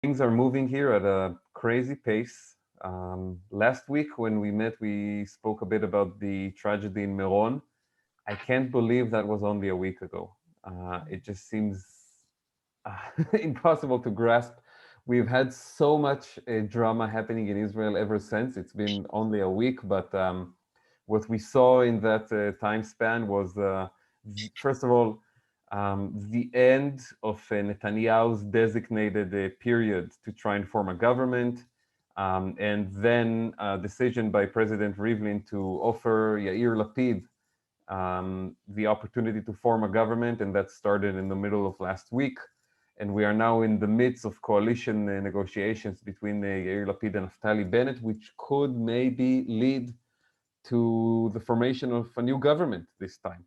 Things are moving here at a crazy pace. Last week, when we met, we spoke a bit about the tragedy in Meron. I can't believe that was only a week ago. It just seems impossible to grasp. We've had so much drama happening in Israel ever since. It's been only a week, but what we saw in that time span was, first of all, the end of Netanyahu's designated period to try and form a government, and then a decision by President Rivlin to offer Yair Lapid the opportunity to form a government, and that started in the middle of last week. And we are now in the midst of coalition negotiations between Yair Lapid and Naftali Bennett, which could maybe lead to the formation of a new government this time.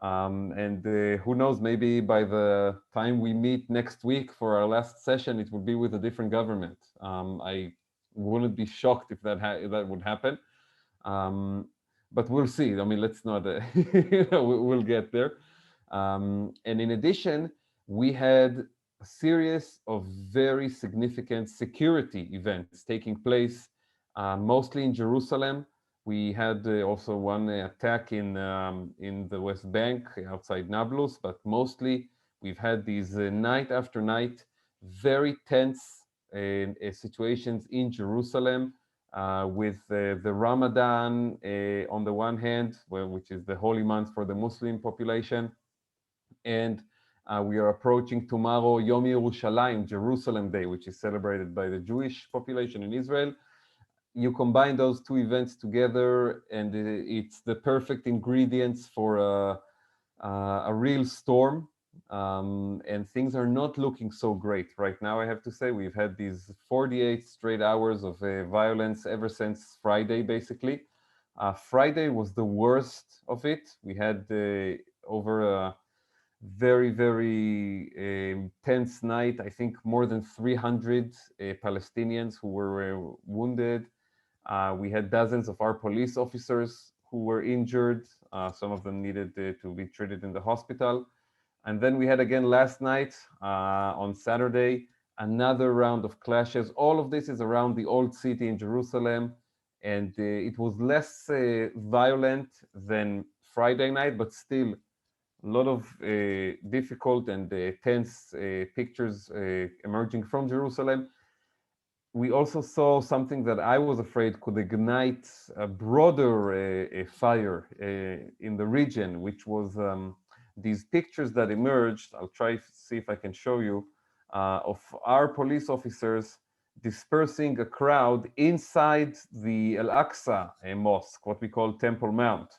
And who knows, maybe by the time we meet next week for our last session, it will be with a different government. I wouldn't be shocked if if that would happen. Um, but we'll see. I mean, let's not, we'll get there. And in addition, we had a series of very significant security events taking place, mostly in Jerusalem. We had also one attack in the West Bank outside Nablus, but mostly we've had these night after night very tense situations in Jerusalem with the Ramadan on the one hand, which is the holy month for the Muslim population, and we are approaching tomorrow Yom Yerushalayim, Jerusalem Day, which is celebrated by the Jewish population in Israel. You combine those two events together, and it's the perfect ingredients for a real storm. And things are not looking so great right now. I have to say, we've had these 48 straight hours of violence ever since Friday, basically. Friday was the worst of it. We had over a very, very tense night. I think more than 300 Palestinians who were wounded. We had dozens of our police officers who were injured. Some of them needed to be treated in the hospital. And then we had again last night on Saturday another round of clashes. All of this is around the old city in Jerusalem. And it was less violent than Friday night, but still a lot of difficult and tense pictures emerging from Jerusalem. We also saw something that I was afraid could ignite a broader fire in the region, which was these pictures that emerged. I'll try to see if I can show you of our police officers dispersing a crowd inside the Al Aqsa mosque, what we call Temple Mount.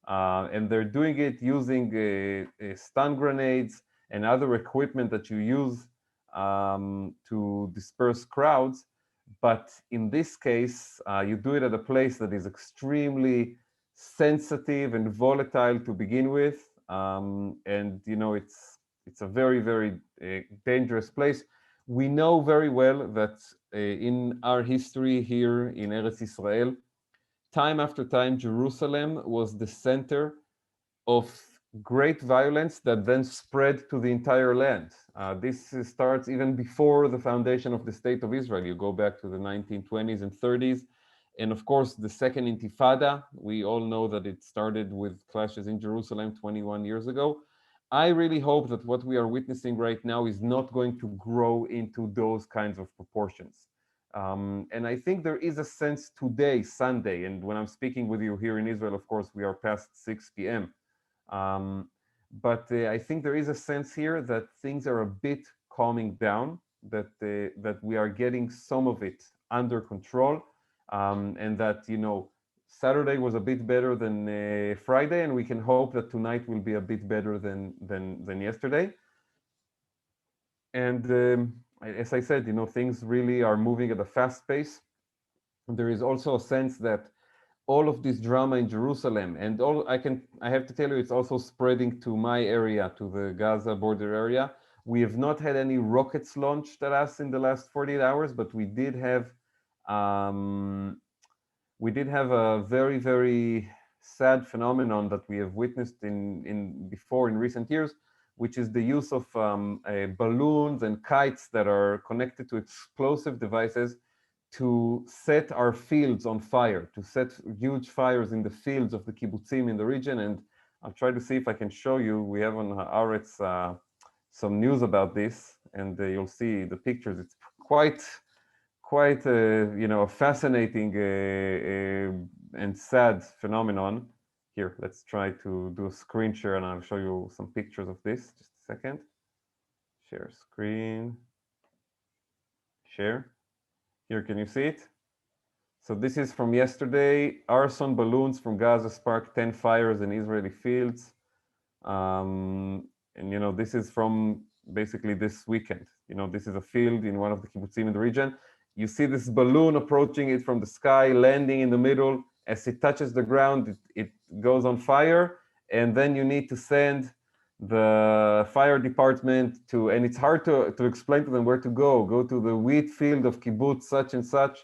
And they're doing it using stun grenades and other equipment that you use to disperse crowds. But in this case, you do it at a place that is extremely sensitive and volatile to begin with. And you know, it's a very, very dangerous place. We know very well that in our history here in Eretz Israel, time after time, Jerusalem was the center of great violence that then spread to the entire land. This starts even before the foundation of the State of Israel. You go back to the 1920s and 30s. And of course, the Second Intifada, we all know that it started with clashes in Jerusalem 21 years ago. I really hope that what we are witnessing right now is not going to grow into those kinds of proportions. And I think there is a sense today, Sunday, and when I'm speaking with you here in Israel, of course, we are past 6 p.m. But I think there is a sense here that things are a bit calming down, that we are getting some of it under control, and that, you know, Saturday was a bit better than Friday, and we can hope that tonight will be a bit better than yesterday. And as I said, you know, things really are moving at a fast pace. There is also a sense that all of this drama in Jerusalem, and all I have to tell you, it's also spreading to my area, to the Gaza border area. We have not had any rockets launched at us in the last 48 hours, but um, we did have a very, very sad phenomenon that we have witnessed in before in recent years, which is the use of balloons and kites that are connected to explosive devices to set our fields on fire, to set huge fires in the fields of the kibbutzim in the region. And I'll try to see if I can show you. We have on Haaretz some news about this, and you'll see the pictures. It's quite you know, a fascinating and sad phenomenon. Here, let's try to do a screen share, and I'll show you some pictures of this. Just a second. Share screen. Share. Here, can you see it? So this is from yesterday. Arson balloons from Gaza sparked 10 fires in Israeli fields. And, you know, this is from basically this weekend. You know, this is a field in one of the kibbutzim in the region. You see this balloon approaching it from the sky, landing in the middle. As it touches the ground, it goes on fire. And then you need to send the fire department to, and it's hard to explain to them where to go. Go to the wheat field of kibbutz such and such.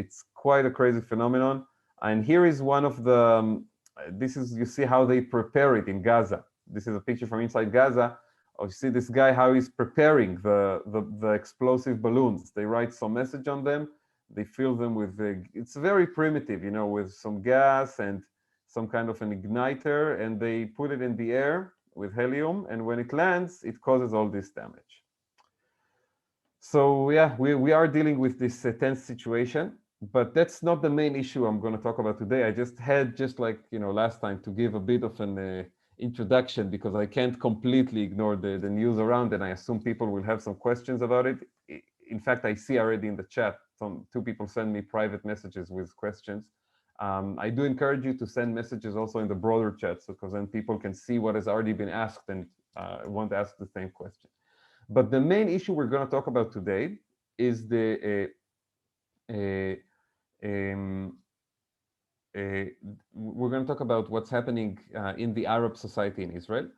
It's quite a crazy phenomenon. And here is one of the, this is, you see how they prepare it in Gaza. This is a picture from inside Gaza. Oh, you see this guy, how he's preparing the explosive balloons. They write some message on them. They fill them with, it's very primitive, you know, with some gas and some kind of an igniter, and they put it in the air with helium, and when it lands, it causes all this damage. So yeah, we are dealing with this tense situation, but that's not the main issue I'm going to talk about today. I just had, just like, you know, last time, to give a bit of an introduction, because I can't completely ignore the news around, and I assume people will have some questions about it. In fact, I see already in the chat, two people send me private messages with questions. I do encourage you to send messages also in the broader chat, because then people can see what has already been asked and want to ask the same question. But the main issue we're going to talk about today is the we're going to talk about what's happening in the Arab society in Israel,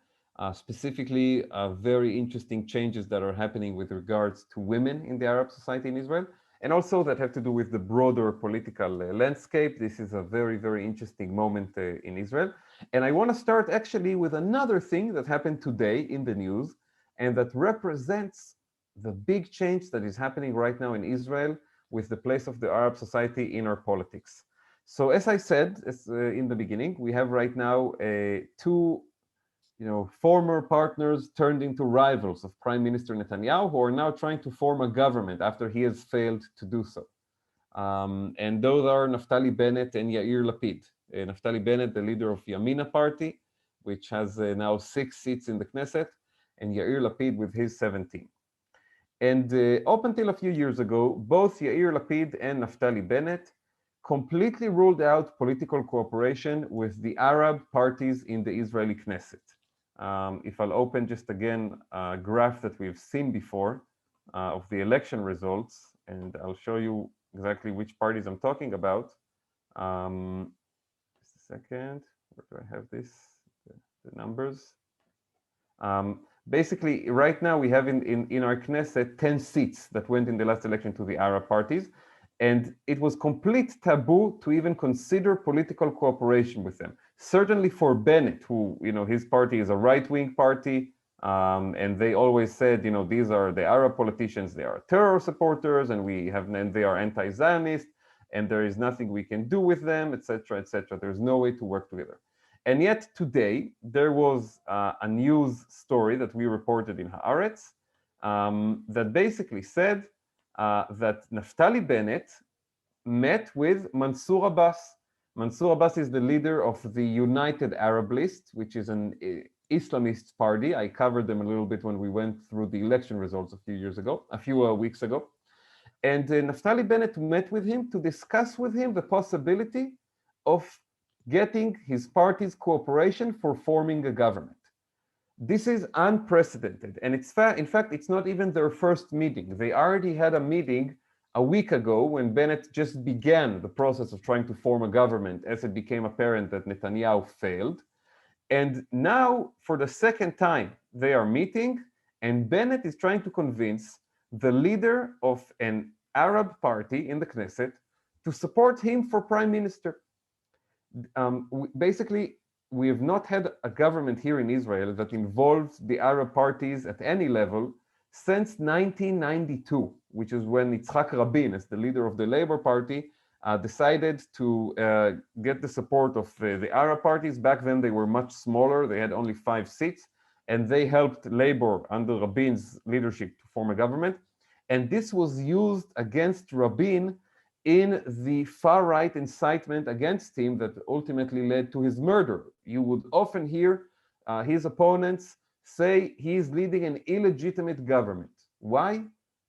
specifically very interesting changes that are happening with regards to women in the Arab society in Israel, and also that have to do with the broader political landscape. This is a very, very interesting moment in Israel. And I want to start actually with another thing that happened today in the news, and that represents the big change that is happening right now in Israel with the place of the Arab society in our politics. So as I said in the beginning, we have right now two former partners turned into rivals of Prime Minister Netanyahu, who are now trying to form a government after he has failed to do so. And those are Naftali Bennett and Yair Lapid. Naftali Bennett, the leader of Yamina party, which has now 6 seats in the Knesset, and Yair Lapid with his 17. And up until a few years ago, both Yair Lapid and Naftali Bennett completely ruled out political cooperation with the Arab parties in the Israeli Knesset. If I'll open just again a graph that we've seen before of the election results, and I'll show you exactly which parties I'm talking about. Just a second, where do I have this? The numbers. Basically, right now we have in our Knesset 10 seats that went in the last election to the Arab parties, and it was complete taboo to even consider political cooperation with them. Certainly for Bennett, who, his party is a right-wing party, and they always said, these are the Arab politicians, they are terror supporters, and they are anti-Zionist, and there is nothing we can do with them, etc., etc. There's no way to work together. And yet today, there was a news story that we reported in Haaretz that basically said that Naftali Bennett met with Mansour Abbas. Mansour Abbas is the leader of the United Arab List, which is an Islamist party. I covered them a little bit when we went through the election results a few weeks ago. And Naftali Bennett met with him to discuss with him the possibility of getting his party's cooperation for forming a government. This is unprecedented, and in fact, it's not even their first meeting. They already had a meeting a week ago when Bennett just began the process of trying to form a government as it became apparent that Netanyahu failed. And now, for the second time, they are meeting, and Bennett is trying to convince the leader of an Arab party in the Knesset to support him for prime minister. Basically, we have not had a government here in Israel that involves the Arab parties at any level since 1992, which is when Yitzhak Rabin, as the leader of the Labour Party, decided to get the support of the Arab parties. Back then, they were much smaller. They had only 5 seats, and they helped Labour under Rabin's leadership to form a government. And this was used against Rabin in the far-right incitement against him that ultimately led to his murder. You would often hear his opponents say he is leading an illegitimate government. Why?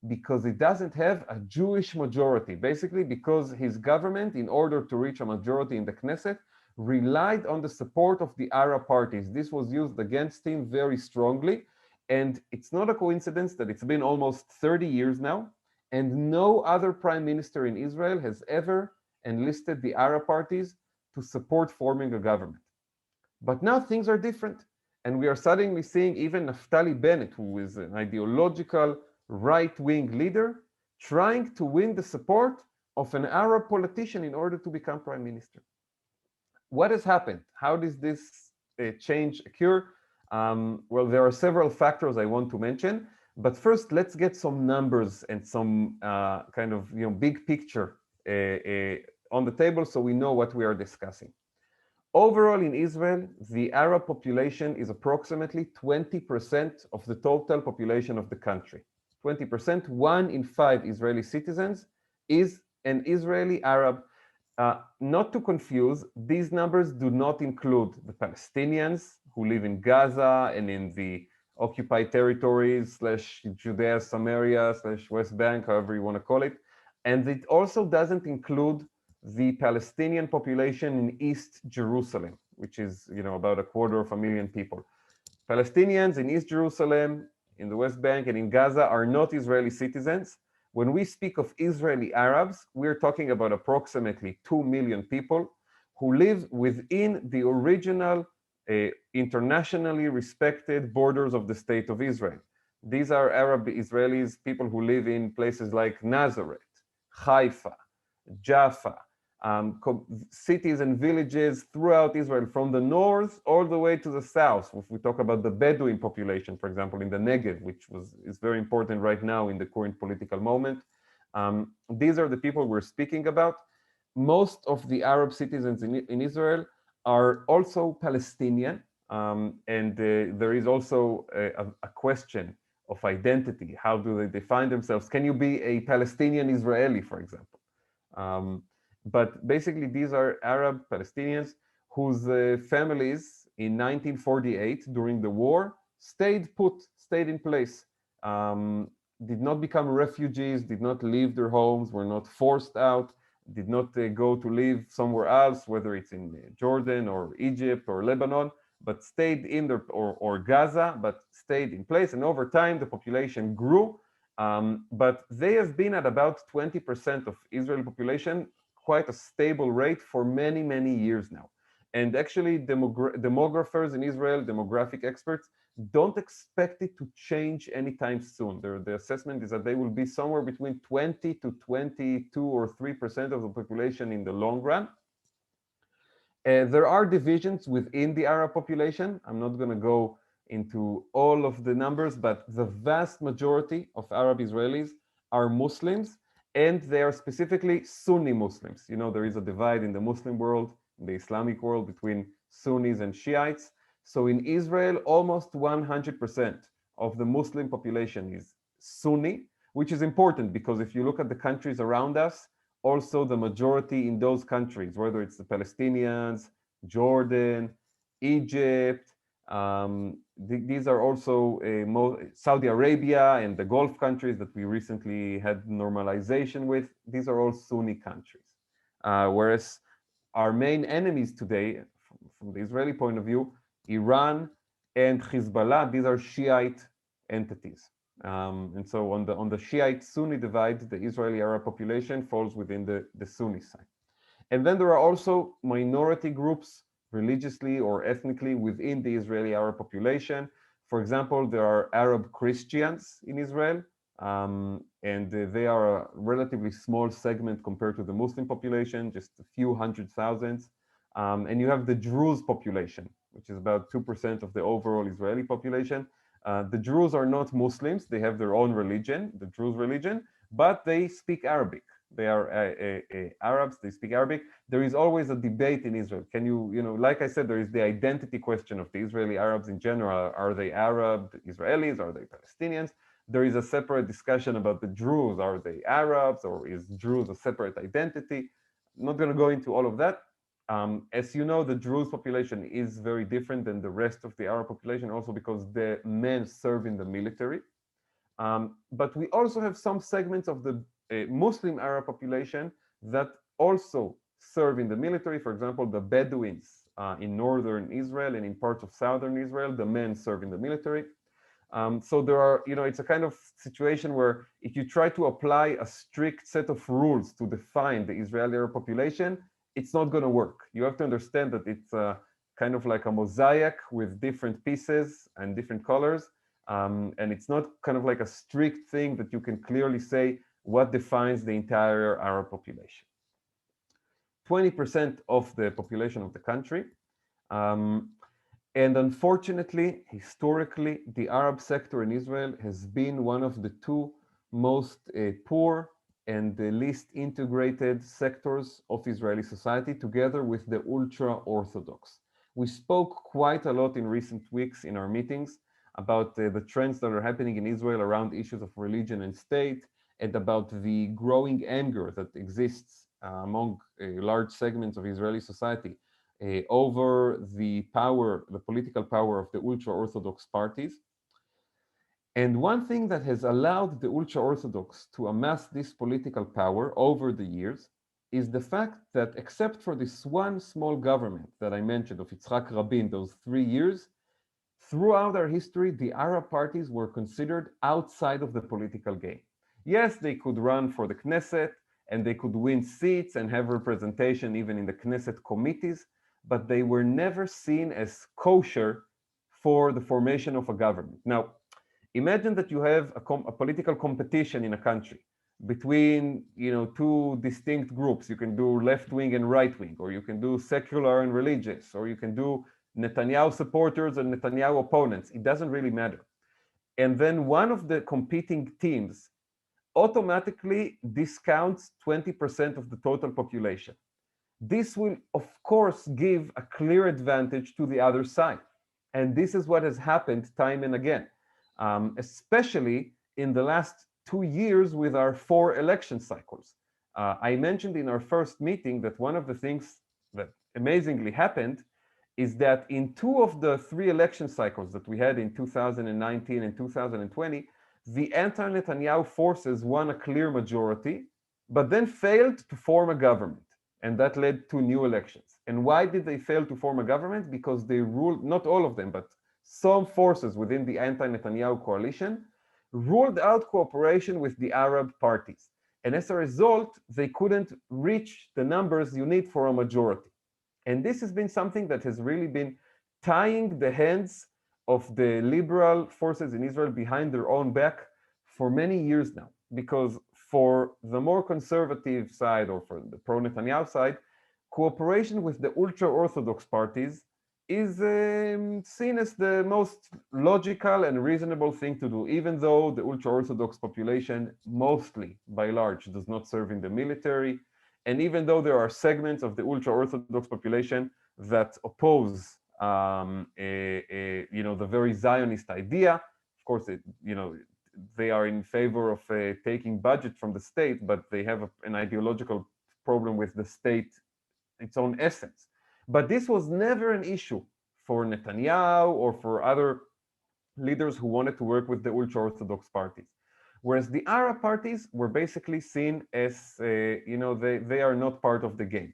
Because it doesn't have a Jewish majority. Basically, because his government, in order to reach a majority in the Knesset, relied on the support of the Arab parties. This was used against him very strongly. And it's not a coincidence that it's been almost 30 years now, and no other prime minister in Israel has ever enlisted the Arab parties to support forming a government. But now things are different. And we are suddenly seeing even Naftali Bennett, who is an ideological right-wing leader, trying to win the support of an Arab politician in order to become prime minister. What has happened? How does this change occur? Well, there are several factors I want to mention. But first, let's get some numbers and some kind of big picture on the table so we know what we are discussing. Overall, in Israel, the Arab population is approximately 20% of the total population of the country. 20%, 1 in 5 Israeli citizens is an Israeli Arab. Not to confuse, these numbers do not include the Palestinians who live in Gaza and in the occupied territories / Judea, Samaria / West Bank, however you want to call it. And it also doesn't include the Palestinian population in East Jerusalem, which is about 250,000 people. Palestinians in East Jerusalem, in the West Bank, and in Gaza are not Israeli citizens. When we speak of Israeli Arabs, we're talking about approximately 2 million people who live within the original internationally respected borders of the state of Israel. These are Arab Israelis, people who live in places like Nazareth, Haifa, Jaffa, cities and villages throughout Israel, from the north all the way to the south. If we talk about the Bedouin population, for example, in the Negev, which is very important right now in the current political moment. These are the people we're speaking about. Most of the Arab citizens in Israel are also Palestinian, and there is also a question of identity. How do they define themselves? Can you be a Palestinian Israeli, for example? But basically, these are Arab Palestinians whose families in 1948, during the war, stayed in place, did not become refugees, did not leave their homes, were not forced out, did not go to live somewhere else, whether it's in Jordan or Egypt or Lebanon, but stayed in their, or Gaza, but stayed in place. And over time, the population grew. But they have been at about 20% of Israeli population, quite a stable rate for many, many years now. And actually, demographers in Israel, demographic experts, don't expect it to change anytime soon. The assessment is that they will be somewhere between 20 to 22 or 3% of the population in the long run. There are divisions within the Arab population. I'm not going to go into all of the numbers, but the vast majority of Arab Israelis are Muslims, and they are specifically Sunni Muslims. There is a divide in the Muslim world, in the Islamic world, between Sunnis and Shiites. So in Israel, almost 100% of the Muslim population is Sunni, which is important because if you look at the countries around us, also the majority in those countries, whether it's the Palestinians, Jordan, Egypt, these are also Saudi Arabia and the Gulf countries that we recently had normalization with. These are all Sunni countries. Whereas our main enemies today, from the Israeli point of view, Iran and Hezbollah, these are Shiite entities. And so on the Shiite-Sunni divide, the Israeli Arab population falls within the Sunni side. And then there are also minority groups, religiously or ethnically, within the Israeli Arab population. For example, there are Arab Christians in Israel, and they are a relatively small segment compared to the Muslim population, just a few hundred thousands. And you have the Druze population, which is about 2% of the overall Israeli population. The Druze are not Muslims. They have their own religion, the Druze religion, but they speak Arabic. They are Arabs, they speak Arabic. There is always a debate in Israel. Can like I said, there is the identity question of the Israeli Arabs in general. Are they Arab Israelis? Are they Palestinians? There is a separate discussion about the Druze. Are they Arabs, or is Druze a separate identity? I'm not going to go into all of that. As you know, the Druze population is very different than the rest of the Arab population, also because the men serve in the military. But we also have some segments of the Muslim Arab population that also serve in the military. For example, the Bedouins in northern Israel and in parts of southern Israel, the men serve in the military. So there are, it's a kind of situation where if you try to apply a strict set of rules to define the Israeli Arab population, it's not going to work. You have to understand that it's kind of like a mosaic with different pieces and different colors. And it's not kind of like a strict thing that you can clearly say what defines the entire Arab population. 20% of the population of the country. And unfortunately, historically, the Arab sector in Israel has been one of the two most poor and the least integrated sectors of Israeli society, together with the ultra-Orthodox. We spoke quite a lot in recent weeks in our meetings about the trends that are happening in Israel around issues of religion and state, and about the growing anger that exists among large segments of Israeli society over the political power of the ultra-Orthodox parties. And one thing that has allowed the ultra-Orthodox to amass this political power over the years is the fact that, except for this one small government that I mentioned of Yitzhak Rabin, those 3 years, throughout our history, the Arab parties were considered outside of the political game. Yes, they could run for the Knesset, and they could win seats and have representation even in the Knesset committees, but they were never seen as kosher for the formation of a government. Now, imagine that you have a political competition in a country between two distinct groups. You can do left wing and right wing, or you can do secular and religious, or you can do Netanyahu supporters and Netanyahu opponents. It doesn't really matter. And then one of the competing teams automatically discounts 20% of the total population. This will, of course, give a clear advantage to the other side. And this is what has happened time and again, especially in the last 2 years with our 4 election cycles. I mentioned in our first meeting that one of the things that amazingly happened is that in 2 of the 3 election cycles that we had in 2019 and 2020, the anti-Netanyahu forces won a clear majority, but then failed to form a government. And that led to new elections. And why did they fail to form a government? Because they ruled, not all of them, but some forces within the anti-Netanyahu coalition ruled out cooperation with the Arab parties. And as a result, they couldn't reach the numbers you need for a majority. And this has been something that has really been tying the hands of the liberal forces in Israel behind their own back for many years now. Because for the more conservative side, or for the pro-Netanyahu side, cooperation with the ultra-Orthodox parties is seen as the most logical and reasonable thing to do, even though the ultra-Orthodox population mostly, by large, does not serve in the military. And even though there are segments of the ultra-Orthodox population that oppose the very Zionist idea, of course, they are in favor of taking budget from the state, but they have an ideological problem with the state, its own essence. But this was never an issue for Netanyahu or for other leaders who wanted to work with the ultra-Orthodox parties. Whereas the Arab parties were basically seen as, they are not part of the game.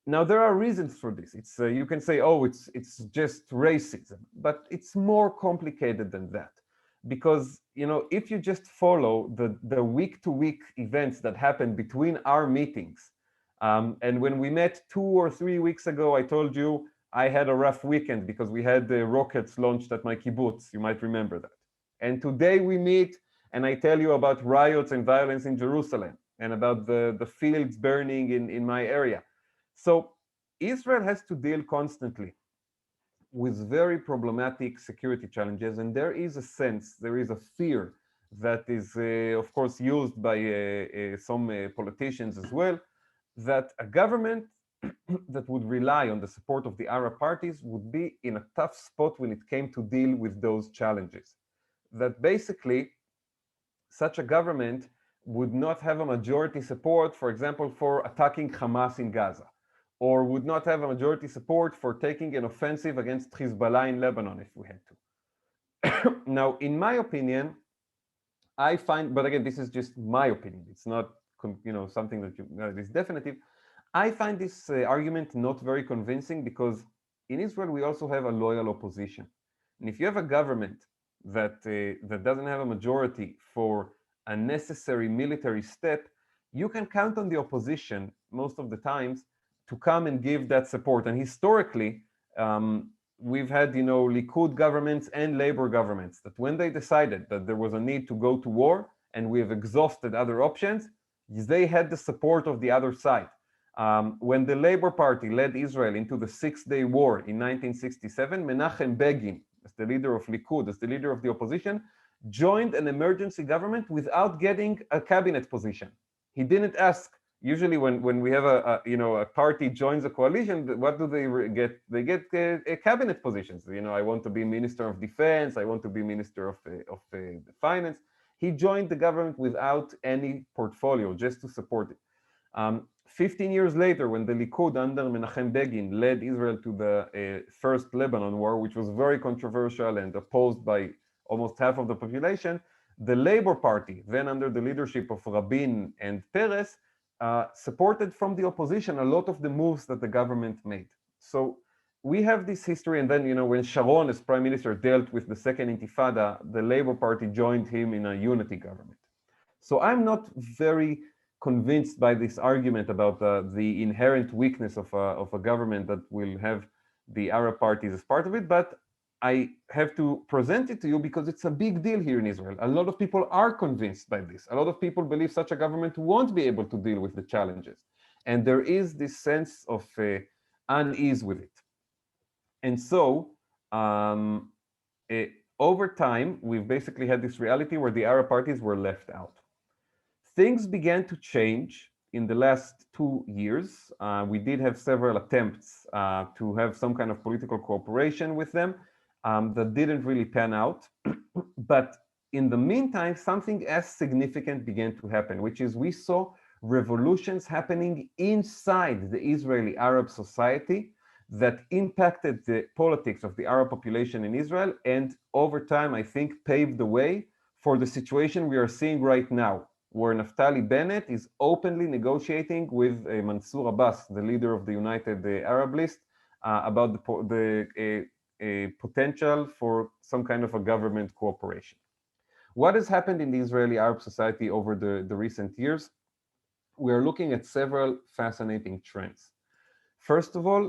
Now, there are reasons for this. It's you can say, oh, it's just racism, but it's more complicated than that. Because, if you just follow the week-to-week events that happen between our meetings, and when we met 2 or 3 weeks ago, I told you I had a rough weekend because we had the rockets launched at my kibbutz. You might remember that. And today we meet, and I tell you about riots and violence in Jerusalem, and about the fields burning in my area. So Israel has to deal constantly with very problematic security challenges, and there is a sense, there is a fear that is, of course, used by some politicians as well, that a government that would rely on the support of the Arab parties would be in a tough spot when it came to deal with those challenges. That basically, such a government would not have a majority support, for example, for attacking Hamas in Gaza, or would not have a majority support for taking an offensive against Hezbollah in Lebanon if we had to. Now, in my opinion, I find, but again, this is just my opinion. It's not, something that is definitive. I find this argument not very convincing because in Israel we also have a loyal opposition, and if you have a government that doesn't have a majority for a necessary military step, you can count on the opposition most of the times to come and give that support. And historically, we've had, Likud governments and labor governments that when they decided that there was a need to go to war and we have exhausted other options, they had the support of the other side. When the Labor Party led Israel into the Six-Day War in 1967, Menachem Begin, as the leader of Likud, as the leader of the opposition, joined an emergency government without getting a cabinet position. He didn't ask. Usually when we have a party joins a coalition, what do they get? They get cabinet positions. I want to be Minister of Defense, I want to be Minister of Finance. He joined the government without any portfolio, just to support it. 15 years later, when the Likud under Menachem Begin led Israel to the first Lebanon war, which was very controversial and opposed by almost half of the population, the Labor Party, then under the leadership of Rabin and Peres, supported from the opposition a lot of the moves that the government made. So we have this history, and then, when Sharon as prime minister dealt with the second intifada, the Labor Party joined him in a unity government. So I'm not very convinced by this argument about the inherent weakness of a government that will have the Arab parties as part of it, but I have to present it to you because it's a big deal here in Israel. A lot of people are convinced by this. A lot of people believe such a government won't be able to deal with the challenges. And there is this sense of unease with it. And so, over time, we've basically had this reality where the Arab parties were left out. Things began to change in the last 2 years. We did have several attempts to have some kind of political cooperation with them that didn't really pan out. But in the meantime, something as significant began to happen, which is we saw revolutions happening inside the Israeli Arab society that impacted the politics of the Arab population in Israel, and over time, I think, paved the way for the situation we are seeing right now, where Naftali Bennett is openly negotiating with Mansour Abbas, the leader of the United Arab List, about the potential for some kind of a government cooperation. What has happened in the Israeli Arab society over the recent years? We are looking at several fascinating trends. First of all,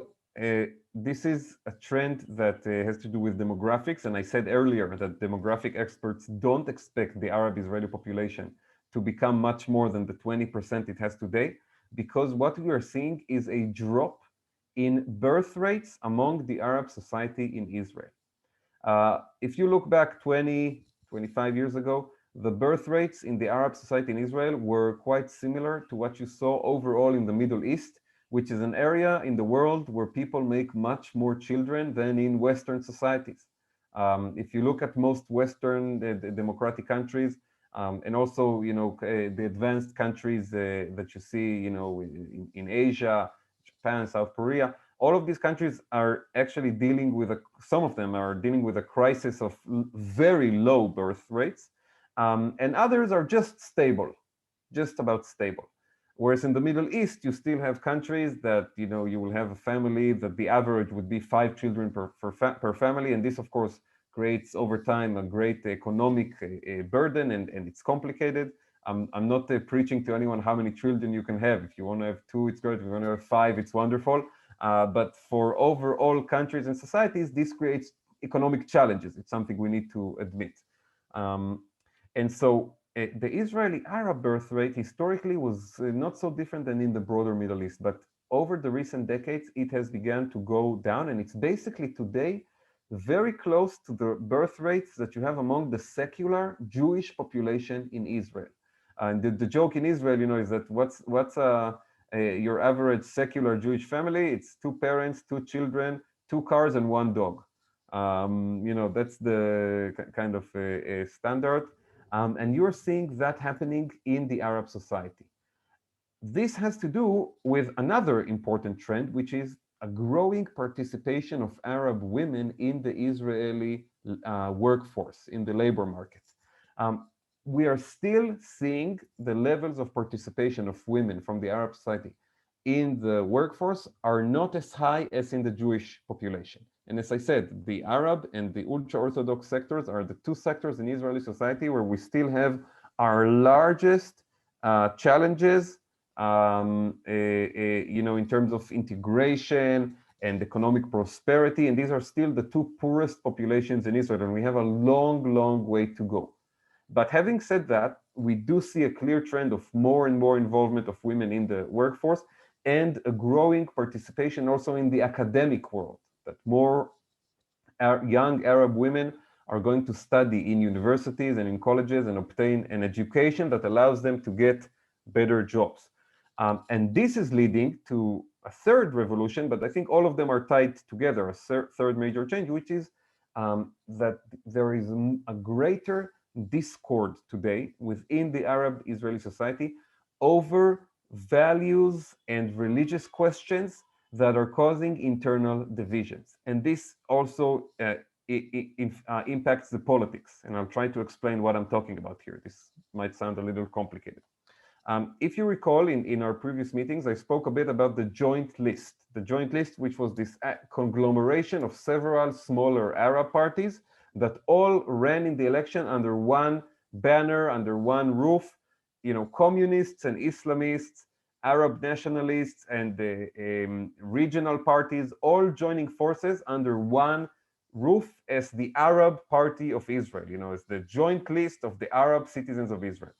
this is a trend that has to do with demographics, and I said earlier that demographic experts don't expect the Arab Israeli population to become much more than the 20% it has today, because what we are seeing is a drop in birth rates among the Arab society in Israel. If you look back 20, 25 years ago, the birth rates in the Arab society in Israel were quite similar to what you saw overall in the Middle East, which is an area in the world where people make much more children than in Western societies. If you look at most Western democratic countries, and also, the advanced countries that you see, in Asia, Japan, South Korea, all of these countries are actually dealing with some of them are dealing with a crisis of very low birth rates, and others are just stable, just about stable. Whereas in the Middle East, you still have countries that, you will have a family that the average would be 5 children per family, and this, of course, creates over time a great economic burden, and it's complicated. I'm not preaching to anyone how many children you can have. If you want to have 2, it's great. If you want to have 5, it's wonderful. But for overall countries and societies, this creates economic challenges. It's something we need to admit. And so the Israeli Arab birth rate historically was not so different than in the broader Middle East, but over the recent decades, it has begun to go down, and it's basically today very close to the birth rates that you have among the secular Jewish population in Israel. And the joke in Israel, is that what's your average secular Jewish family? It's two parents, two children, two cars, and one dog. That's the kind of standard. And you're seeing that happening in the Arab society. This has to do with another important trend, which is a growing participation of Arab women in the Israeli workforce, in the labor market. Um, we are still seeing the levels of participation of women from the Arab society in the workforce are not as high as in the Jewish population. And as I said, the Arab and the ultra-Orthodox sectors are the two sectors in Israeli society where we still have our largest challenges, in terms of integration and economic prosperity. And these are still the two poorest populations in Israel, and we have a long, long way to go. But having said that, we do see a clear trend of more and more involvement of women in the workforce and a growing participation also in the academic world, that more young Arab women are going to study in universities and in colleges and obtain an education that allows them to get better jobs. And this is leading to a third revolution, but I think all of them are tied together, a third major change, which is that there is a greater discord today within the Arab Israeli society over values and religious questions that are causing internal divisions. And this also impacts the politics. And I'll try to explain what I'm talking about here. This might sound a little complicated. If you recall, in our previous meetings, I spoke a bit about the joint list. The joint list, which was this conglomeration of several smaller Arab parties that all ran in the election under one banner, under one roof, communists and Islamists, Arab nationalists, and the regional parties all joining forces under one roof as the Arab Party of Israel, as the joint list of the Arab citizens of Israel.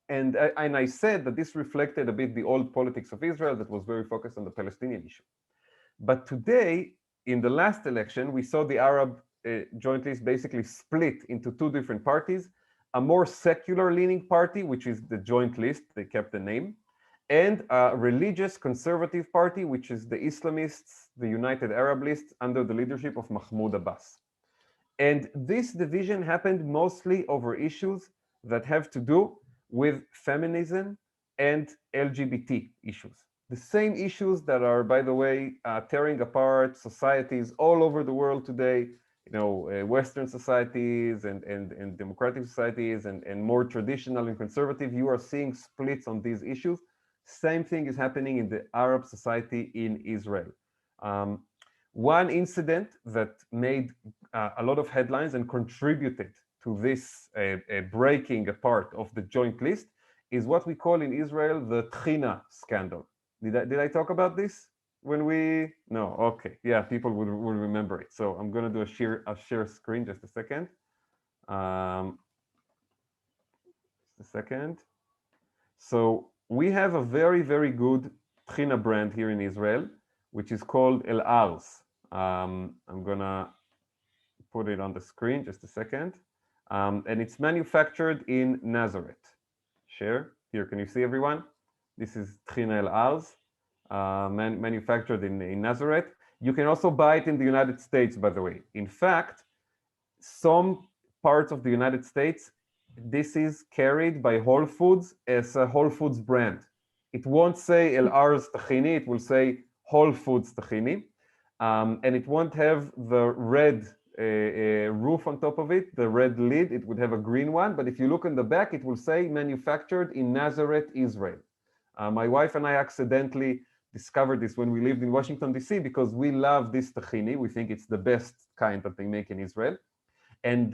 And I said that this reflected a bit the old politics of Israel that was very focused on the Palestinian issue. But today, in the last election, we saw the Arab joint list basically split into two different parties, a more secular leaning party, which is the joint list, they kept the name, and a religious conservative party, which is the Islamists, the United Arab List, under the leadership of Mahmoud Abbas. And this division happened mostly over issues that have to do with feminism and LGBT issues. The same issues that are, by the way, tearing apart societies all over the world today, Western societies and democratic societies and more traditional and conservative, you are seeing splits on these issues. Same thing is happening in the Arab society in Israel. One incident that made a lot of headlines and contributed to this breaking apart of the joint list is what we call in Israel the Tchina scandal. Did I talk about this when we? No, okay. Yeah, people will remember it. So I'm going to do a share screen, just a second. Just a second. So we have a very, very good Tchina brand here in Israel, which is called El Arz. I'm going to put it on the screen, just a second. And it's manufactured in Nazareth. Share. Here, can you see everyone? This is Tchina El Arz, manufactured in Nazareth. You can also buy it in the United States, by the way. In fact, some parts of the United States, this is carried by Whole Foods as a Whole Foods brand. It won't say El Arz Tahini, it will say Whole Foods Tahini. And it won't have the red roof on top of it, the red lid. It would have a green one, but if you look in the back, it will say manufactured in Nazareth, Israel. My wife and I accidentally discovered this when we lived in Washington, D.C., because we love this tahini. We think it's the best kind that they make in Israel. And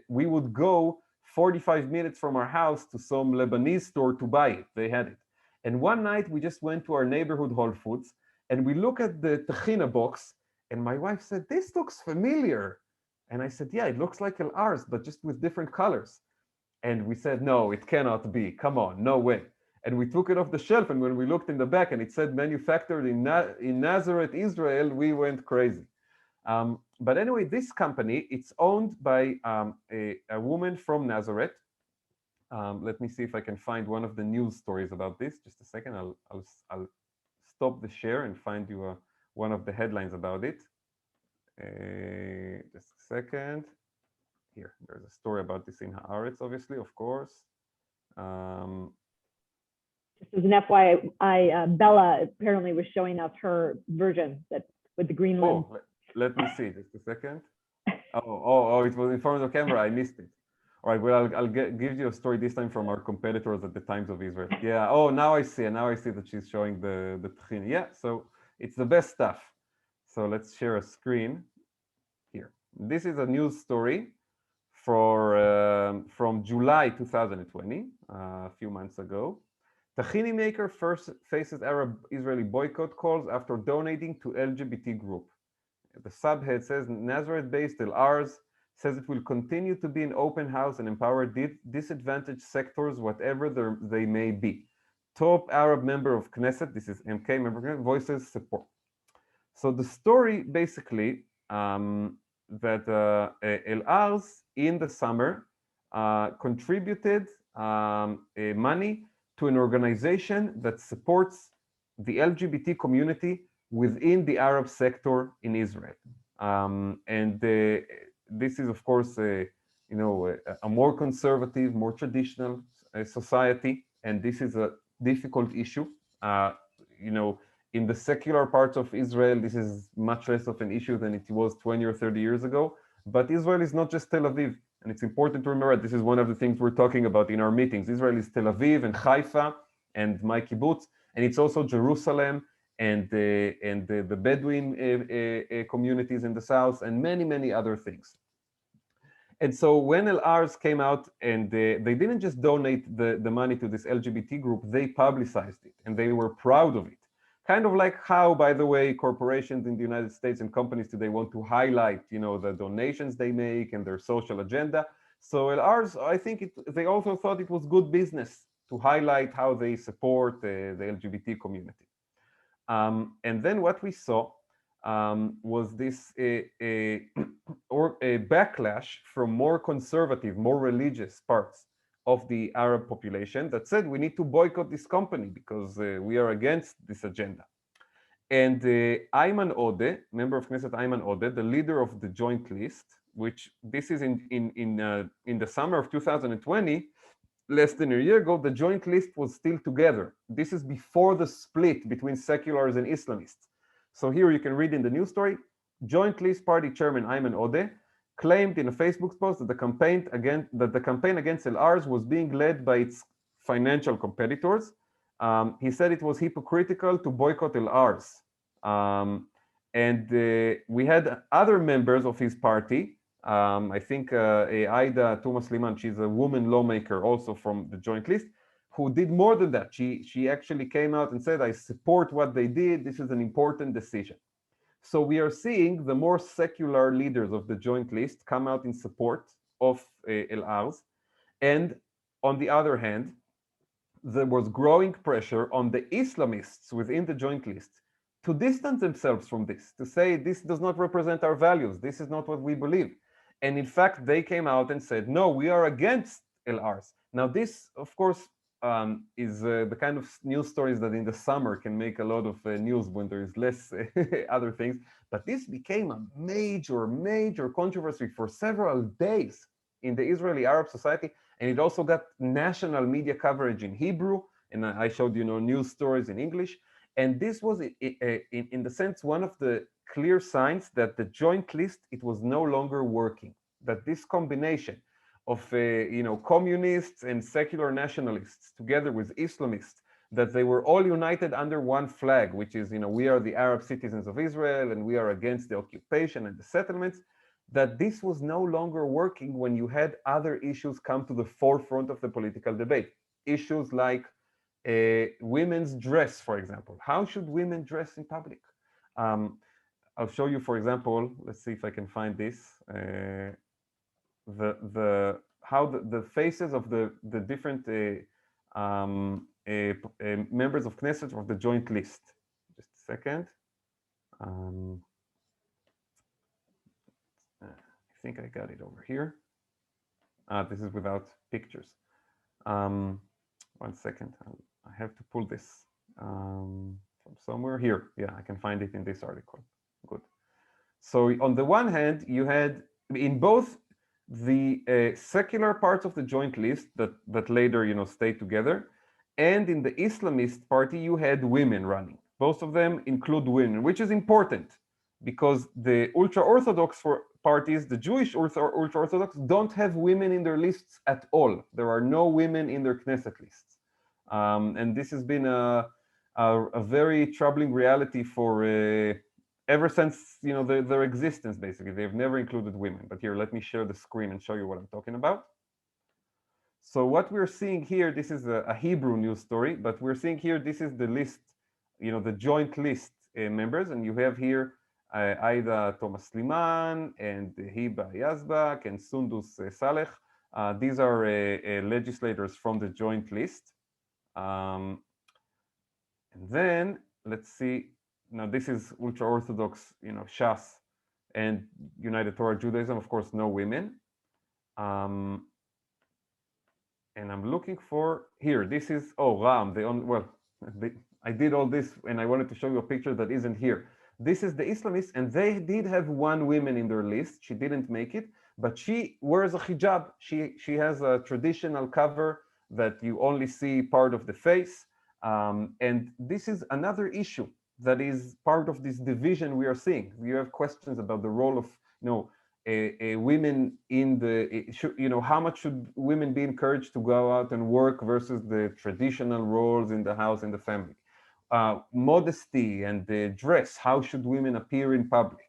we would go 45 minutes from our house to some Lebanese store to buy it. They had it. And one night we just went to our neighborhood Whole Foods and we look at the tahina box, and my wife said, "This looks familiar." And I said, "Yeah, it looks like El Arz, but just with different colors." And we said, no, it cannot be. Come on, no way. And we took it off the shelf. And when we looked in the back and it said manufactured in Nazareth, Israel, we went crazy. But anyway, this company, it's owned by a woman from Nazareth. Let me see if I can find one of the news stories about this. Just a second. I'll stop the share and find you one of the headlines about it. Just a second. Here, there's a story about this in Haaretz, obviously, of course. Just as an FYI, Bella apparently was showing us her version that with the green lens. Let me see, just a second. Oh, it was in front of the camera. I missed it. All right, well, I'll give you a story this time from our competitors at the Times of Israel. Yeah, oh, now I see. Now I see that she's showing the tchin. Yeah, so it's the best stuff. So let's share a screen here. This is a news story from July 2020, a few months ago. Tahini maker first faces Arab-Israeli boycott calls after donating to LGBT group. The subhead says, Nazareth-based El Arz says it will continue to be an open house and empower disadvantaged sectors, whatever they may be. Top Arab member of Knesset, this is MK member of Knesset, voices support. So the story basically that El Arz in the summer contributed money to an organization that supports the LGBT community within the Arab sector in Israel. This is, of course, a more conservative, more traditional society, and this is a difficult issue. In the secular parts of Israel, this is much less of an issue than it was 20 or 30 years ago. But Israel is not just Tel Aviv. And it's important to remember this is one of the things we're talking about in our meetings. Israel is Tel Aviv and Haifa and my kibbutz, and it's also Jerusalem and the Bedouin communities in the south and many, many other things. And so when El Arz came out and they didn't just donate the money to this LGBT group, they publicized it and they were proud of it. Kind of like how, by the way, corporations in the United States and companies today want to highlight, the donations they make and their social agenda. So El Arz, I think they also thought it was good business to highlight how they support the LGBT community. And then what we saw was this a backlash from more conservative, more religious parts of the Arab population that said we need to boycott this company because we are against this agenda. And Ayman Odeh, member of Knesset Ayman Odeh, the leader of the Joint List, which this is in the summer of 2020, less than a year ago, the Joint List was still together. This is before the split between seculars and Islamists. So here you can read in the news story, Joint List Party Chairman Ayman Odeh claimed in a Facebook post that the campaign against El Arz was being led by its financial competitors. He said it was hypocritical to boycott El Arz. We had other members of his party. I think Aida Tuma Sliman, she's a woman lawmaker also from the Joint List, who did more than that. She actually came out and said, I support what they did. This is an important decision. So we are seeing the more secular leaders of the Joint List come out in support of El Arz. And on the other hand, there was growing pressure on the Islamists within the Joint List to distance themselves from this, to say this does not represent our values. This is not what we believe. And in fact, they came out and said, no, we are against El Arz. Now this, of course, is the kind of news stories that in the summer can make a lot of news when there is less other things. But this became a major controversy for several days in the Israeli Arab society. And it also got national media coverage in Hebrew. And I showed news stories in English. And this was, in the sense, one of the clear signs that the Joint List, it was no longer working. That this combination of communists and secular nationalists together with Islamists, that they were all united under one flag, which is, we are the Arab citizens of Israel and we are against the occupation and the settlements, that this was no longer working when you had other issues come to the forefront of the political debate. Issues like women's dress, for example. How should women dress in public? I'll show you, for example, let's see if I can find this. how the faces of the different members of Knesset of the joint list. Just a second. I think I got it over here. This is without pictures. One second. I have to pull this from somewhere here. Yeah, I can find it in this article. Good. So on the one hand, you had in both the secular parts of the joint list that later stayed together, and in the Islamist party, you had women running. Both of them include women, which is important because the ultra-Orthodox parties, the Jewish ultra-Orthodox, don't have women in their lists at all. There are no women in their Knesset lists. And this has been a very troubling reality for ever since their existence. Basically, they've never included women. But here, let me share the screen and show you what I'm talking about. So what we're seeing here, this is a Hebrew news story, but we're seeing here, this is the list, the joint list members, and you have here Aida Thomas Liman and Hiba Yazbak and Sundus Saleh. These are legislators from the joint list. And then let's see. Now this is ultra-Orthodox, Shas and United Torah Judaism. Of course, no women. And I'm looking for here. This is Ram. I did all this, and I wanted to show you a picture that isn't here. This is the Islamists, and they did have one woman in their list. She didn't make it, but she wears a hijab. She has a traditional cover that you only see part of the face. And this is another issue that is part of this division we are seeing. You have questions about the role of, women in the, how much should women be encouraged to go out and work versus the traditional roles in the house and the family? Modesty and the dress, how should women appear in public?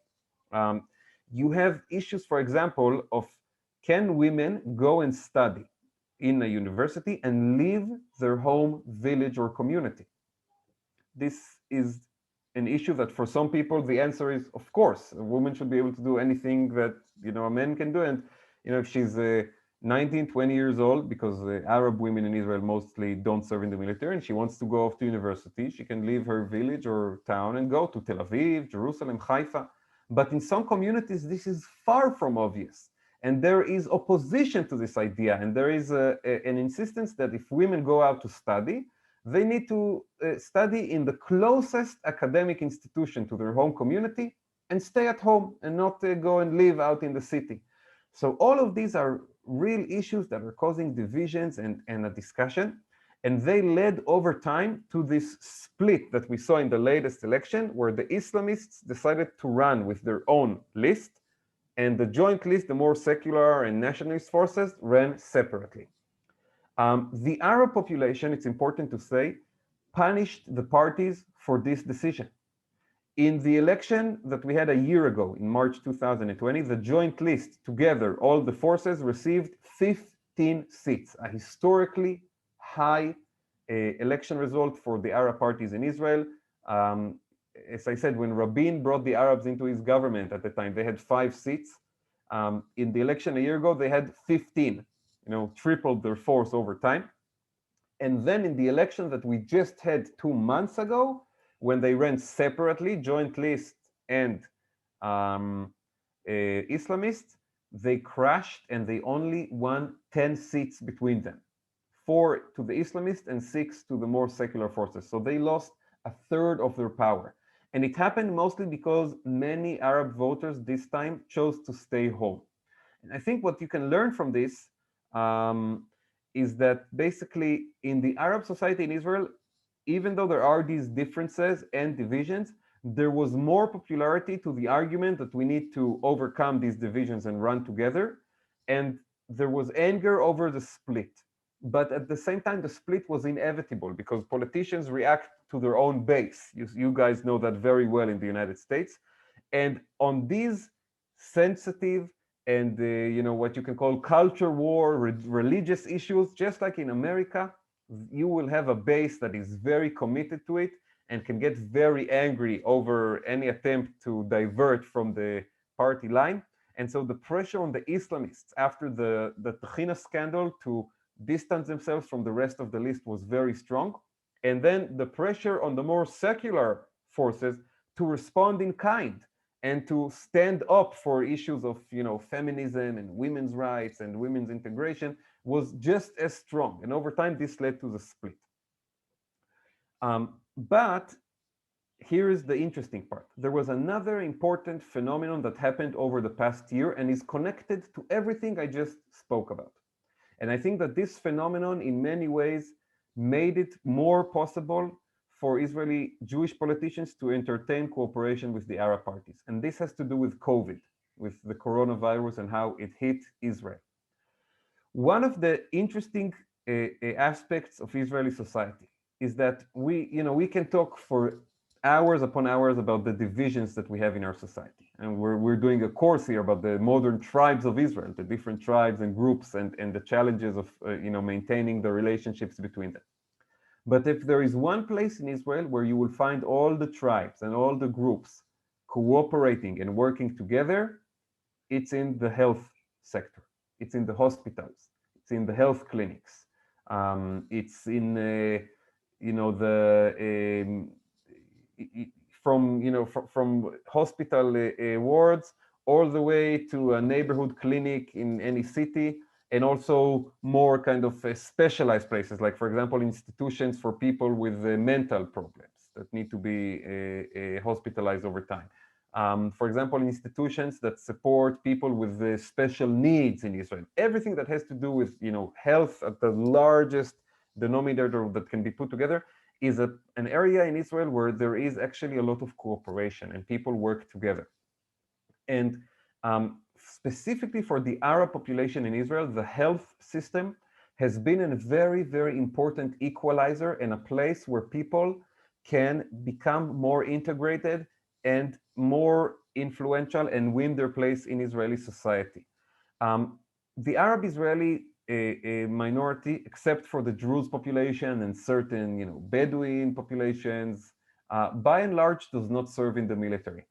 You have issues, for example, of can women go and study in a university and leave their home, village, or community? This is an issue that for some people, the answer is, of course, a woman should be able to do anything that, a man can do. And, if she's 19, 20 years old, because Arab women in Israel mostly don't serve in the military, and she wants to go off to university, she can leave her village or town and go to Tel Aviv, Jerusalem, Haifa. But in some communities, this is far from obvious. And there is opposition to this idea. And there is an insistence that if women go out to study, they need to study in the closest academic institution to their home community and stay at home and not go and live out in the city. So all of these are real issues that are causing divisions and a discussion. And they led over time to this split that we saw in the latest election, where the Islamists decided to run with their own list, and the joint list, the more secular and nationalist forces, ran separately. The Arab population, it's important to say, punished the parties for this decision. In the election that we had a year ago, in March 2020, the joint list, together, all the forces received 15 seats, a historically high election result for the Arab parties in Israel. As I said, when Rabin brought the Arabs into his government at the time, they had 5 seats. In the election a year ago, they had 15, tripled their force over time. And then in the election that we just had 2 months ago, when they ran separately, joint list and Islamists, they crashed and they only won 10 seats between them. 4 to the Islamists and 6 to the more secular forces. So they lost a third of their power. And it happened mostly because many Arab voters this time chose to stay home. And I think what you can learn from this is that basically in the Arab society in Israel, even though there are these differences and divisions, there was more popularity to the argument that we need to overcome these divisions and run together. And there was anger over the split. But at the same time, the split was inevitable because politicians react to their own base. You guys know that very well in the United States. And on these sensitive and what you can call culture war, religious issues, just like in America, you will have a base that is very committed to it and can get very angry over any attempt to divert from the party line. And so the pressure on the Islamists after the Tahina scandal to distance themselves from the rest of the list was very strong. And then the pressure on the more secular forces to respond in kind and to stand up for issues of, feminism and women's rights and women's integration was just as strong. And over time, this led to the split. But here is the interesting part. There was another important phenomenon that happened over the past year and is connected to everything I just spoke about. And I think that this phenomenon in many ways made it more possible for Israeli Jewish politicians to entertain cooperation with the Arab parties. And this has to do with COVID, with the coronavirus and how it hit Israel. One of the interesting aspects of Israeli society is that we can talk for hours upon hours about the divisions that we have in our society. And we're doing a course here about the modern tribes of Israel, the different tribes and groups and the challenges of maintaining the relationships between them. But if there is one place in Israel where you will find all the tribes and all the groups cooperating and working together, it's in the health sector. It's in the hospitals. It's in the health clinics. It's in, from hospital wards all the way to a neighborhood clinic in any city, and also more kind of specialized places, like, for example, institutions for people with mental problems that need to be hospitalized over time. For example, institutions that support people with special needs in Israel. Everything that has to do with health at the largest denominator that can be put together is an area in Israel where there is actually a lot of cooperation and people work together. And specifically for the Arab population in Israel, the health system has been a very, very important equalizer and a place where people can become more integrated and more influential and win their place in Israeli society. The Arab Israeli minority, except for the Druze population and certain Bedouin populations, by and large does not serve in the military.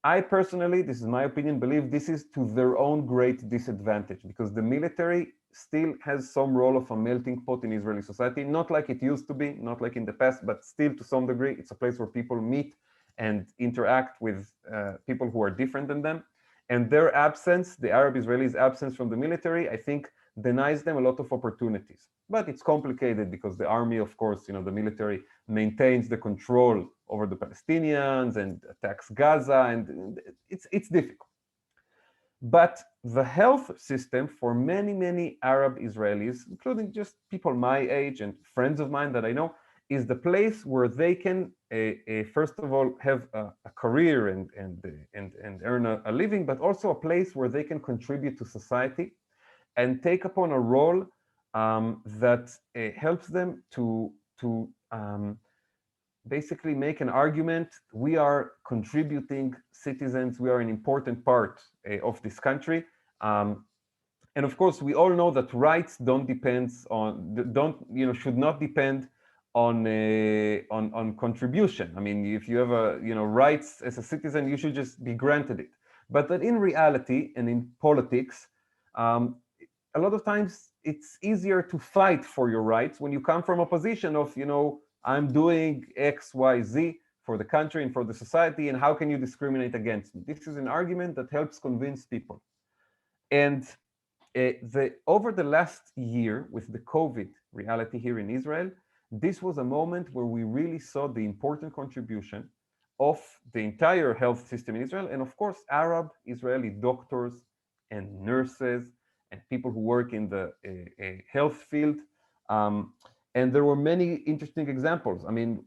I personally, this is my opinion, believe this is to their own great disadvantage, because the military still has some role of a melting pot in Israeli society, not like it used to be, not like in the past, but still to some degree, it's a place where people meet and interact with people who are different than them. And their absence, the Arab Israelis' absence from the military, I think denies them a lot of opportunities. But it's complicated because the army, of course, the military maintains the control over the Palestinians and attacks Gaza, and it's difficult. But the health system for many, many Arab Israelis, including just people my age and friends of mine that I know, is the place where they can, first of all, have a career and earn a living, but also a place where they can contribute to society and take upon a role that helps them to basically make an argument. We are contributing citizens. We are an important part of this country. And of course, we all know that rights should not depend on contribution. I mean, if you have rights as a citizen, you should just be granted it. But that in reality and in politics, a lot of times it's easier to fight for your rights when you come from a position of, I'm doing X, Y, Z for the country and for the society, and how can you discriminate against me? This is an argument that helps convince people. And over the last year, with the COVID reality here in Israel, this was a moment where we really saw the important contribution of the entire health system in Israel, and of course, Arab Israeli doctors and nurses and people who work in the health field. And there were many interesting examples. I mean,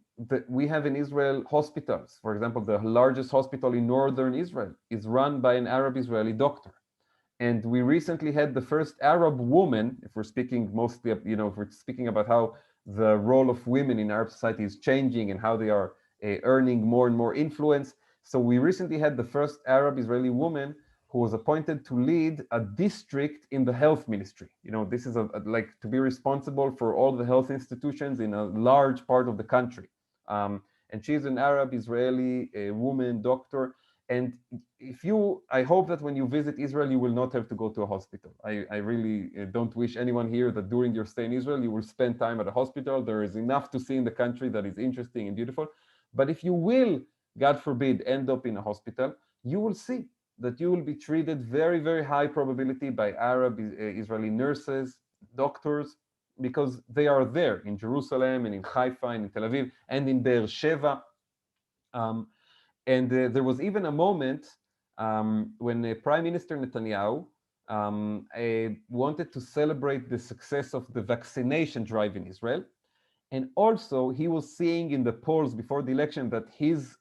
we have in Israel hospitals. For example, the largest hospital in northern Israel is run by an Arab Israeli doctor. And we recently had the first Arab woman, if we're speaking mostly, if we're speaking about how the role of women in Arab society is changing and how they are earning more and more influence. So we recently had the first Arab Israeli woman who was appointed to lead a district in the health ministry. This is like to be responsible for all the health institutions in a large part of the country. And she's an Arab Israeli woman doctor. And I hope that when you visit Israel, you will not have to go to a hospital. I really don't wish anyone here that during your stay in Israel, you will spend time at a hospital. There is enough to see in the country that is interesting and beautiful. But if you will, God forbid, end up in a hospital, you will see that you will be treated very, very high probability by Arab Israeli nurses, doctors, because they are there in Jerusalem and in Haifa and in Tel Aviv and in Be'er Sheva. And there was even a moment when Prime Minister Netanyahu wanted to celebrate the success of the vaccination drive in Israel. And also, he was seeing in the polls before the election that his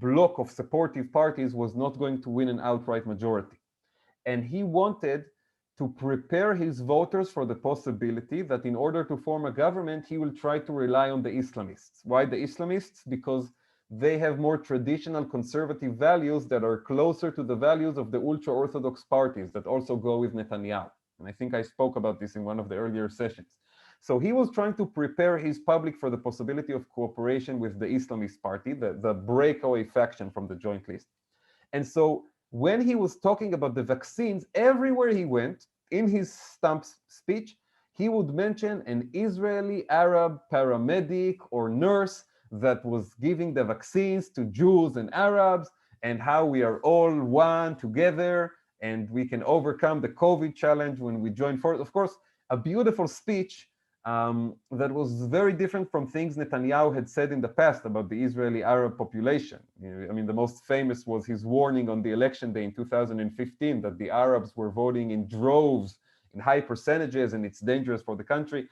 bloc of supportive parties was not going to win an outright majority. And he wanted to prepare his voters for the possibility that in order to form a government, he will try to rely on the Islamists. Why the Islamists? Because they have more traditional conservative values that are closer to the values of the ultra-Orthodox parties that also go with Netanyahu. And I think I spoke about this in one of the earlier sessions. So he was trying to prepare his public for the possibility of cooperation with the Islamist party, the breakaway faction from the joint list. And so when he was talking about the vaccines, everywhere he went, in his stump speech, he would mention an Israeli Arab paramedic or nurse that was giving the vaccines to Jews and Arabs, and how we are all one together, and we can overcome the COVID challenge when we join forces. Of course, a beautiful speech that was very different from things Netanyahu had said in the past about the Israeli Arab population. I mean, the most famous was his warning on the election day in 2015 that the Arabs were voting in droves in high percentages and it's dangerous for the country.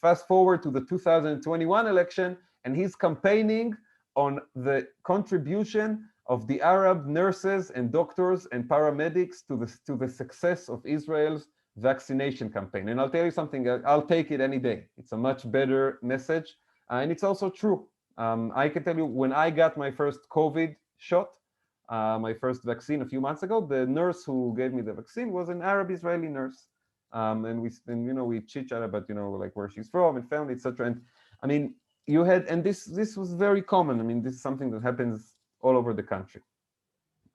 Fast forward to the 2021 election, and he's campaigning on the contribution of the Arab nurses and doctors and paramedics to the success of Israel's vaccination campaign. And I'll tell you something, I'll take it any day. It's a much better message. And it's also true. I can tell you, when I got my first COVID shot, my first vaccine a few months ago, the nurse who gave me the vaccine was an Arab Israeli nurse. And we chit chat about, like where she's from and family, etc. And I mean, and this was very common. I mean, this is something that happens all over the country.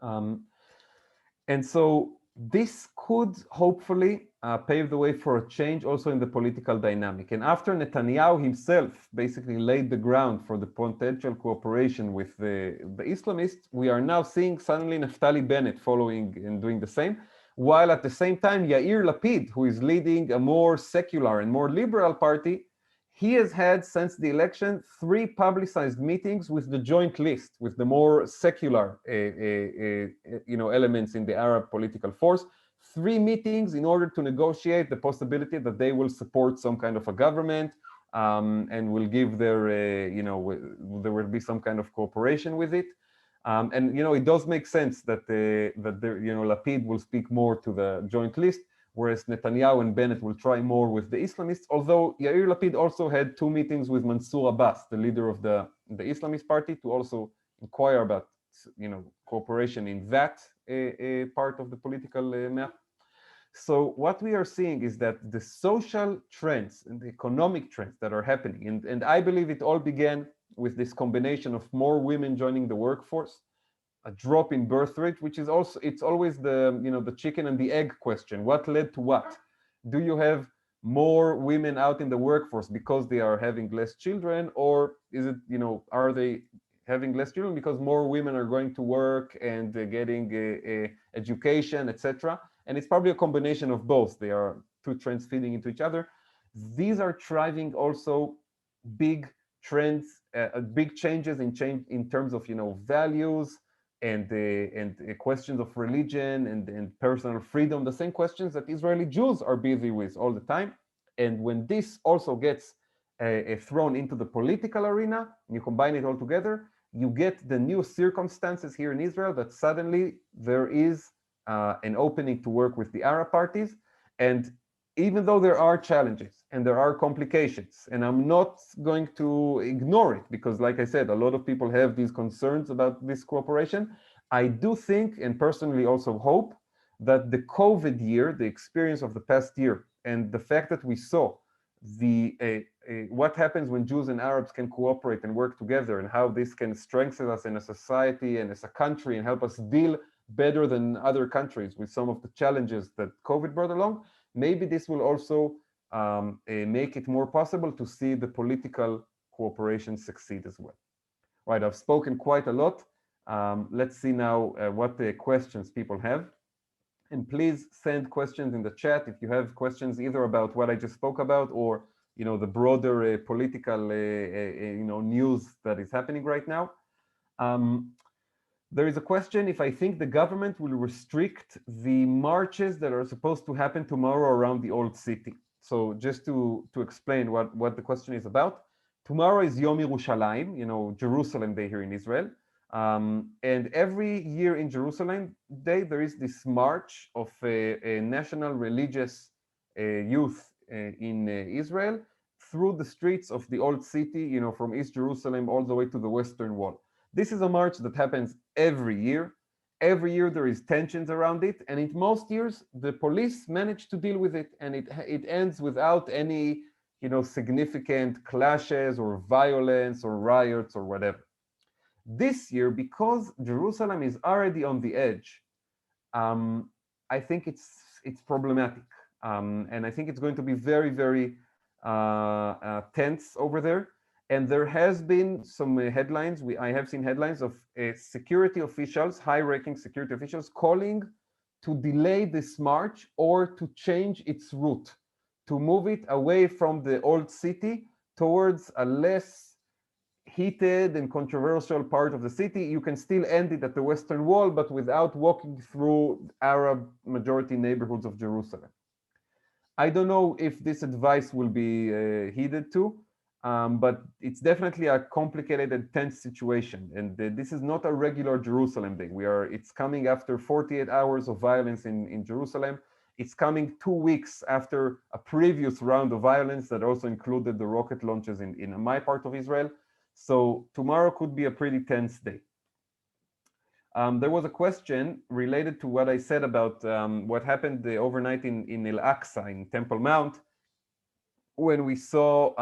And so this could hopefully pave the way for a change also in the political dynamic. And after Netanyahu himself basically laid the ground for the potential cooperation with the Islamists, we are now seeing suddenly Naftali Bennett following and doing the same, while at the same time Yair Lapid, who is leading a more secular and more liberal party, he has had since the election 3 publicized meetings with the joint list, with the more secular elements in the Arab political force. 3 meetings in order to negotiate the possibility that they will support some kind of a government and will give their, there will be some kind of cooperation with it. And it does make sense that Lapid will speak more to the joint list, whereas Netanyahu and Bennett will try more with the Islamists, although Yair Lapid also had 2 meetings with Mansour Abbas, the leader of the Islamist party, to also inquire about cooperation in that part of the political map. So what we are seeing is that the social trends and the economic trends that are happening, and I believe it all began with this combination of more women joining the workforce, a drop in birth rate, which is also, it's always the chicken and the egg question. What led to what? Do you have more women out in the workforce because they are having less children, or is it, are they having less children because more women are going to work and getting education, etc.? And it's probably a combination of both. They are 2 trends feeding into each other. These are driving also big trends, big changes in terms of values and questions of religion and personal freedom, the same questions that Israeli Jews are busy with all the time. And when this also gets thrown into the political arena, you combine it all together, you get the new circumstances here in Israel that suddenly there is an opening to work with the Arab parties. And even though there are challenges and there are complications, and I'm not going to ignore it, because like I said, a lot of people have these concerns about this cooperation, I do think, and personally also hope, that the COVID year, the experience of the past year, and the fact that we saw what happens when Jews and Arabs can cooperate and work together, and how this can strengthen us in a society and as a country and help us deal better than other countries with some of the challenges that COVID brought along. Maybe this will also make it more possible to see the political cooperation succeed as well. Right, I've spoken quite a lot. Let's see now what the questions people have. And please send questions in the chat if you have questions either about what I just spoke about, or the broader political news that is happening right now. There is a question if I think the government will restrict the marches that are supposed to happen tomorrow around the old city. So just to explain what the question is about. Tomorrow is Yom Yerushalayim, Jerusalem Day here in Israel. And every year in Jerusalem Day, there is this march of a national religious youth in Israel through the streets of the old city, from East Jerusalem all the way to the Western Wall. This is a march that happens every year. Every year there is tensions around it, and in most years the police manage to deal with it, and it ends without any significant clashes or violence or riots or whatever. This year, because Jerusalem is already on the edge, I think it's problematic, and I think it's going to be very, very tense over there. And there has been some headlines. I have seen headlines of security officials, high-ranking security officials, calling to delay this march or to change its route, to move it away from the old city towards a less heated and controversial part of the city. You can still end it at the Western Wall, but without walking through Arab majority neighborhoods of Jerusalem. I don't know if this advice will be heeded to, but it's definitely a complicated and tense situation. And this is not a regular Jerusalem Day. It's coming after 48 hours of violence in Jerusalem. It's coming 2 weeks after a previous round of violence that also included the rocket launches in my part of Israel. So tomorrow could be a pretty tense day. There was a question related to what I said about what happened overnight in Al-Aqsa, in Temple Mount, when we saw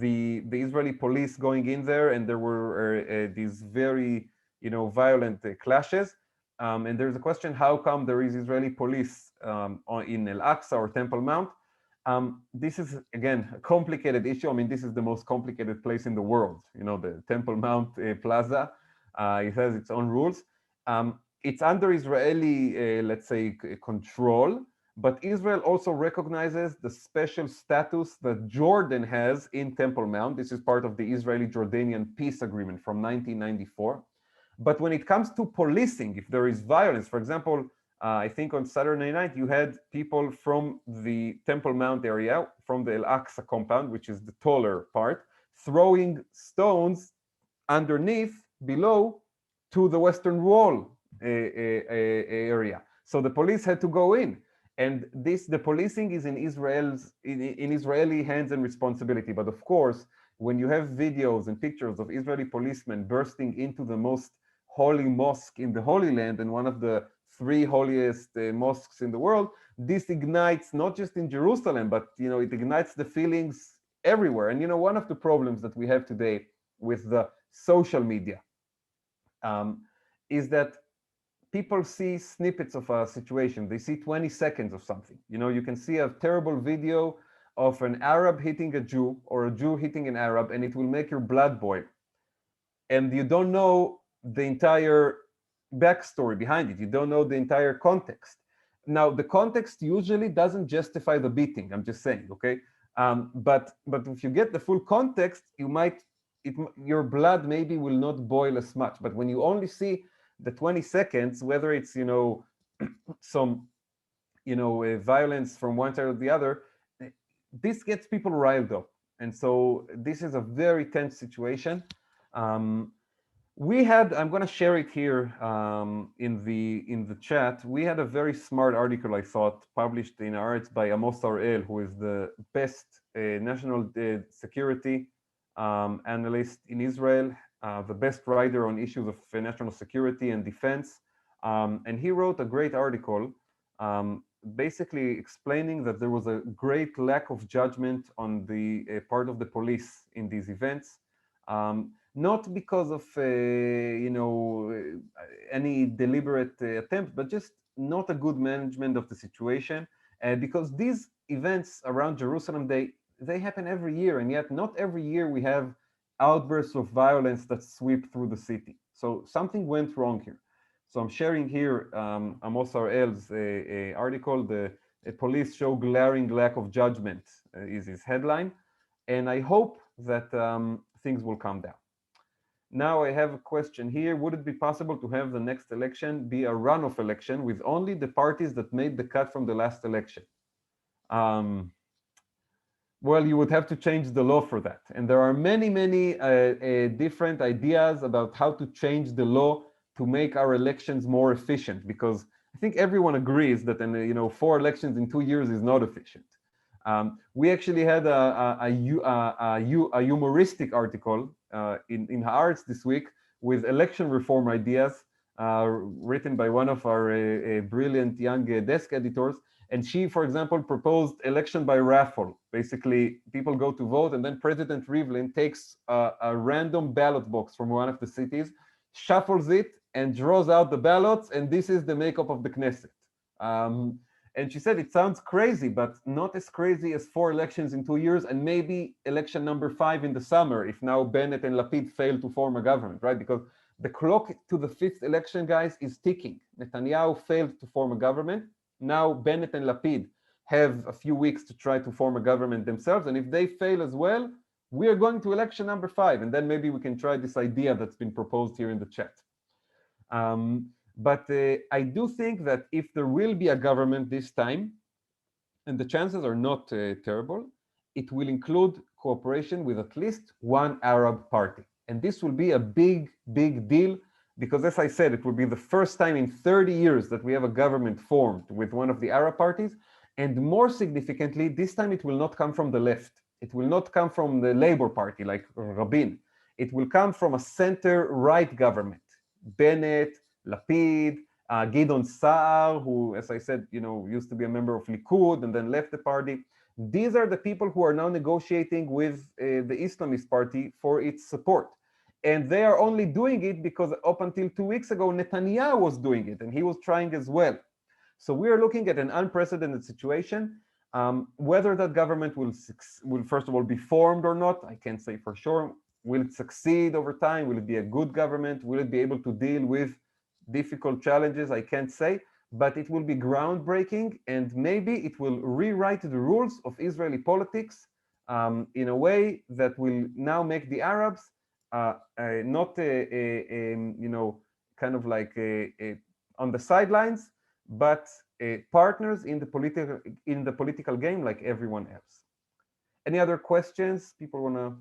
the Israeli police going in there, and there were these very violent clashes. And there's a question, how come there is Israeli police in Al-Aqsa or Temple Mount? This is, again, a complicated issue. I mean, this is the most complicated place in the world, the Temple Mount Plaza. It has its own rules. It's under Israeli, let's say, control, but Israel also recognizes the special status that Jordan has in Temple Mount. This is part of the Israeli-Jordanian peace agreement from 1994. But when it comes to policing, if there is violence, for example, I think on Saturday night, you had people from the Temple Mount area, from the Al-Aqsa compound, which is the taller part, throwing stones underneath, below, to the Western Wall area. So the police had to go in. And the policing is in Israeli hands and responsibility. But of course, when you have videos and pictures of Israeli policemen bursting into the most holy mosque in the Holy Land and one of the 3 holiest mosques in the world, this ignites not just in Jerusalem, but it ignites the feelings everywhere. And one of the problems that we have today with the social media is that people see snippets of a situation. They see 20 seconds of something. You can see a terrible video of an Arab hitting a Jew or a Jew hitting an Arab, and it will make your blood boil. And you don't know the entire backstory behind it. You don't know the entire context. Now, the context usually doesn't justify the beating. I'm just saying, okay? But if you get the full context, your blood maybe will not boil as much. But when you only see the 20 seconds, whether it's some violence from one side or the other, this gets people riled up. And so this is a very tense situation. I'm going to share it here in the chat. We had a very smart article, I thought, published in Haaretz by Amos Ariel, who is the best national security analyst in Israel, the best writer on issues of national security and defense. And he wrote a great article basically explaining that there was a great lack of judgment on the part of the police in these events, not because of any deliberate attempt, but just not a good management of the situation. Because these events around Jerusalem, they happen every year, and yet not every year we have outbursts of violence that sweep through the city. So something went wrong here. So I'm sharing here Amos Harel's article, the police show glaring lack of judgment is his headline. And I hope that things will calm down. Now I have a question here. Would it be possible to have the next election be a runoff election with only the parties that made the cut from the last election? Well, you would have to change the law for that. And there are many, many different ideas about how to change the law to make our elections more efficient, because I think everyone agrees that 4 elections in 2 years is not efficient. We actually had a humoristic article in Haaretz this week with election reform ideas written by one of our brilliant young desk editors. And she, for example, proposed election by raffle. Basically, people go to vote, and then President Rivlin takes a random ballot box from one of the cities, shuffles it, and draws out the ballots, and this is the makeup of the Knesset. And she said it sounds crazy, but not as crazy as 4 elections in 2 years, and maybe election number 5 in the summer, if now Bennett and Lapid fail to form a government, right? Because the clock to the 5th election, guys, is ticking. Netanyahu failed to form a government. Now Bennett and Lapid have a few weeks to try to form a government themselves, and if they fail as well, we are going to election number 5, and then maybe we can try this idea that's been proposed here in the chat. But I do think that if there will be a government this time, and the chances are not terrible, it will include cooperation with at least one Arab party. And this will be a big, big deal, because as I said, it will be the first time in 30 years that we have a government formed with one of the Arab parties. And more significantly, this time it will not come from the left. It will not come from the Labour Party like Rabin. It will come from a center-right government. Bennett, Lapid, Gidon Saar, who, as I said, used to be a member of Likud and then left the party. These are the people who are now negotiating with the Islamist party for its support. And they are only doing it because up until 2 weeks ago, Netanyahu was doing it, and he was trying as well. So we are looking at an unprecedented situation. Whether that government will first of all be formed or not, I can't say for sure. Will it succeed over time? Will it be a good government? Will it be able to deal with difficult challenges? I can't say, but it will be groundbreaking, and maybe it will rewrite the rules of Israeli politics in a way that will now make the Arabs not kind of like on the sidelines, but partners in the political game like everyone else. Any other questions? People want to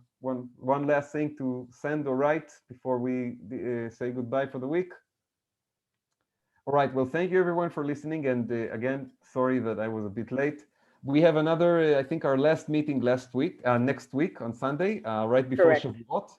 one last thing to send or write before we say goodbye for the week? All right. Well, thank you everyone for listening, and again, sorry that I was a bit late. We have another, I think, our last meeting next week on Sunday, right before Correct. Shavuot.